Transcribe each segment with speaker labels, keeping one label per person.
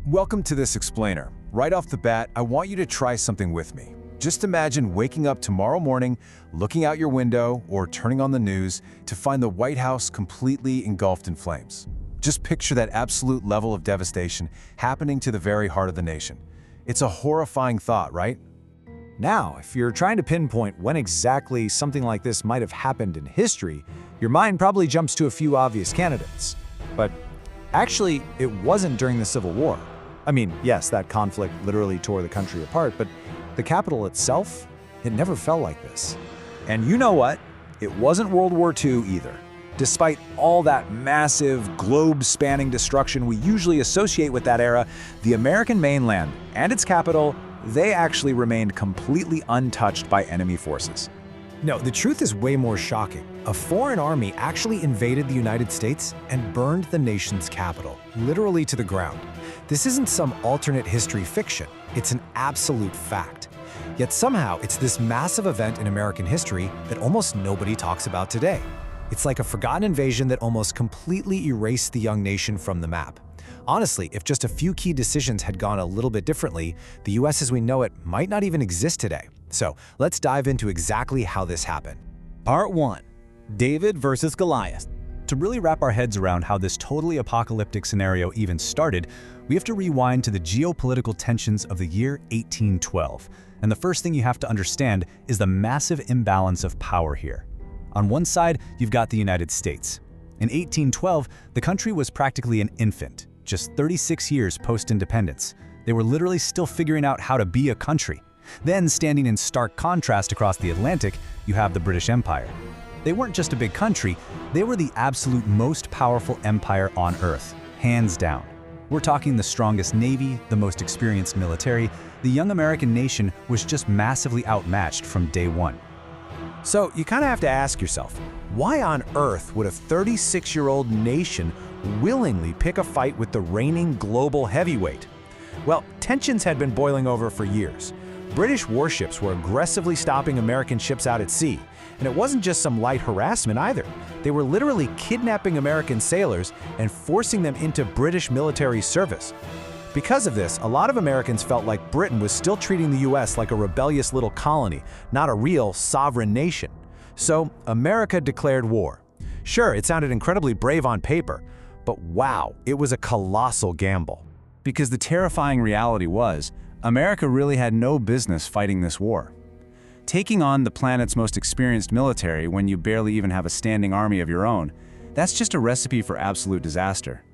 Speaker 1: Welcome to this explainer. Right off the bat, I want you to try something with me. Just imagine waking up tomorrow morning, looking out your window or turning on the news to find the White House completely engulfed in flames. Just picture that absolute level of devastation happening to the very heart of the nation. It's a horrifying thought, right?
Speaker 2: Now, if you're trying to pinpoint when exactly something like this might have happened in history, your mind probably jumps to a few obvious candidates. But actually, it wasn't during the Civil War. I mean, yes, that conflict literally tore the country apart, but the Capitol itself, it never felt like this. And you know what? It wasn't World War II either. Despite all that massive, globe-spanning destruction we usually associate with that era, the American mainland and its capital, they actually remained completely untouched by enemy forces. No, the truth is way more shocking. A foreign army actually invaded the United States and burned the nation's capital, literally to the ground. This isn't some alternate history fiction, it's an absolute fact. Yet somehow, it's this massive event in American history that almost nobody talks about today. It's like a forgotten invasion that almost completely erased the young nation from the map. Honestly, if just a few key decisions had gone a little bit differently, the US as we know it might not even exist today. So let's dive into exactly how this happened.
Speaker 3: Part 1. David versus Goliath. To really wrap our heads around how this totally apocalyptic scenario even started, we have to rewind to the geopolitical tensions of the year 1812. And the first thing you have to understand is the massive imbalance of power here. On one side, you've got the United States. In 1812, the country was practically an infant, just 36 years post-independence. They were literally still figuring out how to be a country. Then, standing in stark contrast across the Atlantic, you have the British Empire. They weren't just a big country, they were the absolute most powerful empire on Earth, hands down. We're talking the strongest navy, the most experienced military. The young American nation was just massively outmatched from day one.
Speaker 2: So you kind of have to ask yourself, why on earth would a 36-year-old nation willingly pick a fight with the reigning global heavyweight? Well, tensions had been boiling over for years. British warships were aggressively stopping American ships out at sea. And it wasn't just some light harassment either. They were literally kidnapping American sailors and forcing them into British military service. Because of this, a lot of Americans felt like Britain was still treating the US like a rebellious little colony, not a real sovereign nation. So America declared war. Sure, it sounded incredibly brave on paper, but wow, it was a colossal gamble.
Speaker 1: Because the terrifying reality was, America really had no business fighting this war. Taking on the planet's most experienced military when you barely even have a standing army of your own, that's just a recipe for absolute disaster.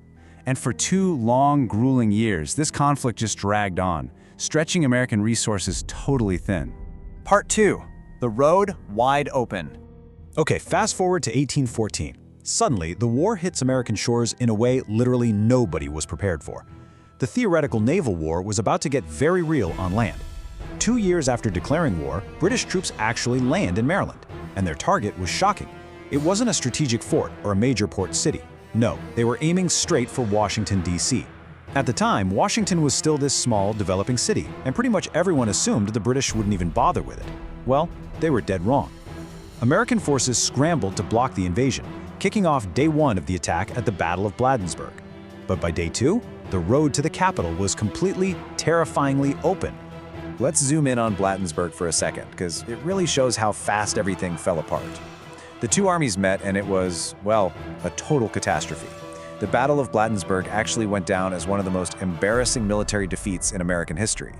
Speaker 1: And for 2 long, grueling years, this conflict just dragged on, stretching American resources totally thin.
Speaker 2: Part 2. The road wide open. Okay, fast forward to 1814. Suddenly, the war hits American shores in a way literally nobody was prepared for. The theoretical naval war was about to get very real on land. 2 years after declaring war, British troops actually land in Maryland, and their target was shocking. It wasn't a strategic fort or a major port city. No, they were aiming straight for Washington, D.C. At the time, Washington was still this small, developing city, and pretty much everyone assumed the British wouldn't even bother with it. Well, they were dead wrong. American forces scrambled to block the invasion, kicking off day 1 of the attack at the Battle of Bladensburg. But by day 2, the road to the capital was completely, terrifyingly open. Let's zoom in on Bladensburg for a second, because it really shows how fast everything fell apart. The 2 armies met and it was, well, a total catastrophe. The Battle of Bladensburg actually went down as one of the most embarrassing military defeats in American history.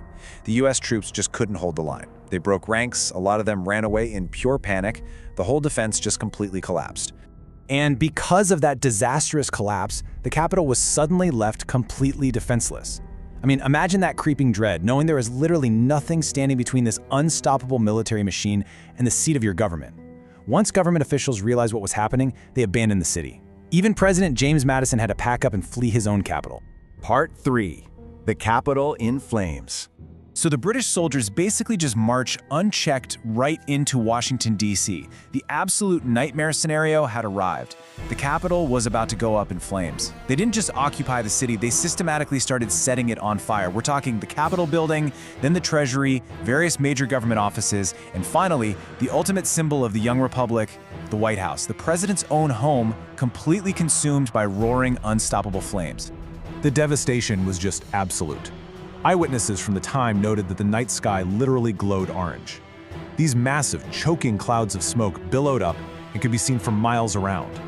Speaker 2: The US troops just couldn't hold the line. They broke ranks, a lot of them ran away in pure panic, the whole defense just completely collapsed. And because of that disastrous collapse, the capital was suddenly left completely defenseless. I mean, imagine that creeping dread, knowing there is literally nothing standing between this unstoppable military machine and the seat of your government. Once government officials realized what was happening, they abandoned the city. Even President James Madison had to pack up and flee his own capital.
Speaker 4: Part 3. The Capitol in Flames.
Speaker 1: So the British soldiers basically just march unchecked right into Washington, D.C. The absolute nightmare scenario had arrived. The Capitol was about to go up in flames. They didn't just occupy the city, they systematically started setting it on fire. We're talking the Capitol building, then the Treasury, various major government offices, and finally, the ultimate symbol of the young republic, the White House, the president's own home, completely consumed by roaring, unstoppable flames. The devastation was just absolute. Eyewitnesses from the time noted that the night sky literally glowed orange. These massive, choking clouds of smoke billowed up and could be seen for miles around.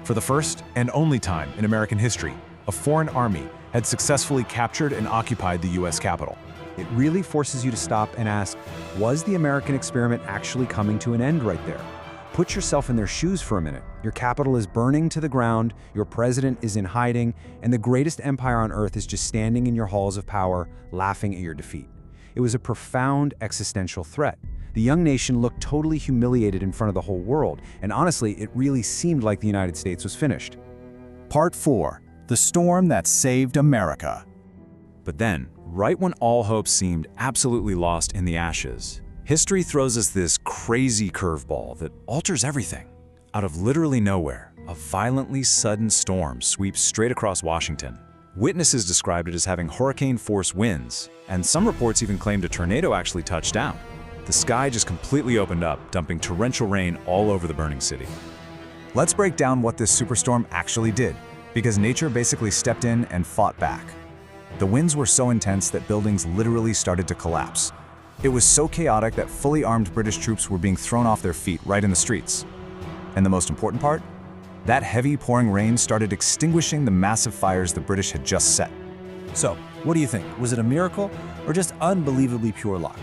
Speaker 1: For the first and only time in American history, a foreign army had successfully captured and occupied the U.S. Capitol.
Speaker 2: It really forces you to stop and ask, was the American experiment actually coming to an end right there? Put yourself in their shoes for a minute. Your capital is burning to the ground, your president is in hiding, and the greatest empire on earth is just standing in your halls of power, laughing at your defeat. It was a profound existential threat. The young nation looked totally humiliated in front of the whole world, and honestly, it really seemed like the United States was finished.
Speaker 1: Part 4. The Storm That Saved America.
Speaker 2: But then, right when all hope seemed absolutely lost in the ashes, history throws us this crazy curveball that alters everything. Out of literally nowhere, a violently sudden storm sweeps straight across Washington. Witnesses described it as having hurricane-force winds, and some reports even claimed a tornado actually touched down. The sky just completely opened up, dumping torrential rain all over the burning city.
Speaker 1: Let's break down what this superstorm actually did, because nature basically stepped in and fought back. The winds were so intense that buildings literally started to collapse. It was so chaotic that fully armed British troops were being thrown off their feet right in the streets. And the most important part? That heavy pouring rain started extinguishing the massive fires the British had just set.
Speaker 5: So, what do you think? Was it a miracle or just unbelievably pure luck?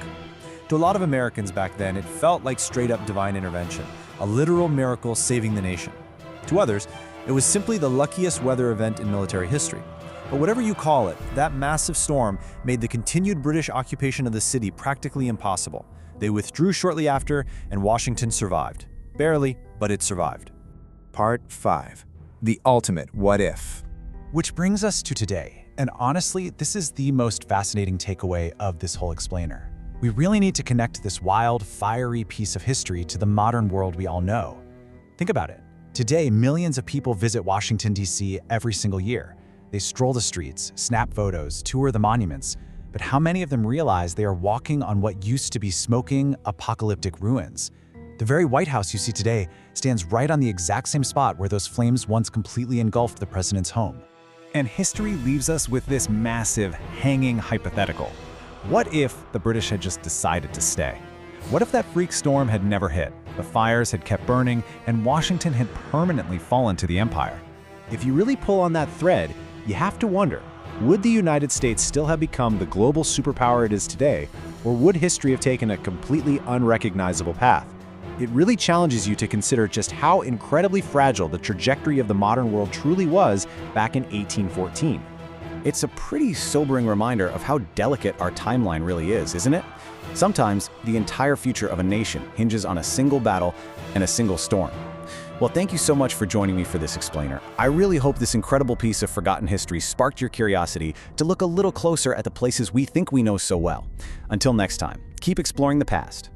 Speaker 5: To a lot of Americans back then, it felt like straight-up divine intervention, a literal miracle saving the nation. To others, it was simply the luckiest weather event in military history. But whatever you call it, that massive storm made the continued British occupation of the city practically impossible. They withdrew shortly after, and Washington survived. Barely, but it survived.
Speaker 4: Part 5. The Ultimate What If.
Speaker 3: Which brings us to today, and honestly, this is the most fascinating takeaway of this whole explainer. We really need to connect this wild, fiery piece of history to the modern world we all know. Think about it. Today, millions of people visit Washington, D.C. every single year. They stroll the streets, snap photos, tour the monuments, but how many of them realize they are walking on what used to be smoking, apocalyptic ruins? The very White House you see today stands right on the exact same spot where those flames once completely engulfed the president's home.
Speaker 1: And history leaves us with this massive, hanging hypothetical. What if the British had just decided to stay? What if that freak storm had never hit, the fires had kept burning, and Washington had permanently fallen to the empire?
Speaker 2: If you really pull on that thread, you have to wonder, would the United States still have become the global superpower it is today, or would history have taken a completely unrecognizable path? It really challenges you to consider just how incredibly fragile the trajectory of the modern world truly was back in 1814. It's a pretty sobering reminder of how delicate our timeline really is, isn't it? Sometimes the entire future of a nation hinges on a single battle and a single storm. Well, thank you so much for joining me for this explainer. I really hope this incredible piece of forgotten history sparked your curiosity to look a little closer at the places we think we know so well. Until next time, keep exploring the past.